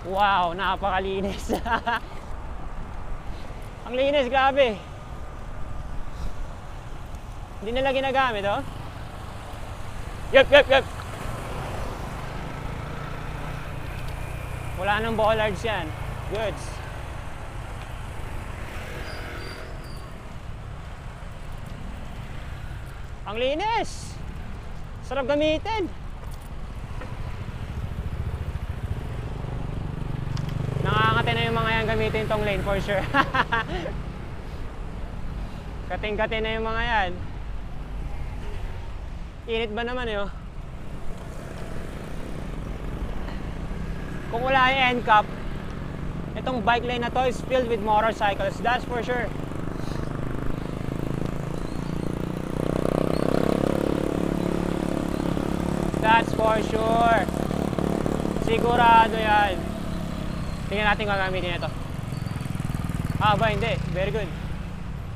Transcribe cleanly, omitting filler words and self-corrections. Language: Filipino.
Wow, napakalinis. Ang linis, grabe. Hindi nila ginagamit, oh. Yup. Wala nang bollards yan. Goods. Ang linis. Sarap gamitin. Nakakate na yung mga yan gamitin tong lane for sure. Kating-kate na yung mga yan. Init ba naman yun? Kung wala yung end cap, itong bike lane na to is filled with motorcycles. That's for sure. That's for sure. Sigurado yan. Tingnan natin kung gagamitin ito. Ah ba, hindi. Very good.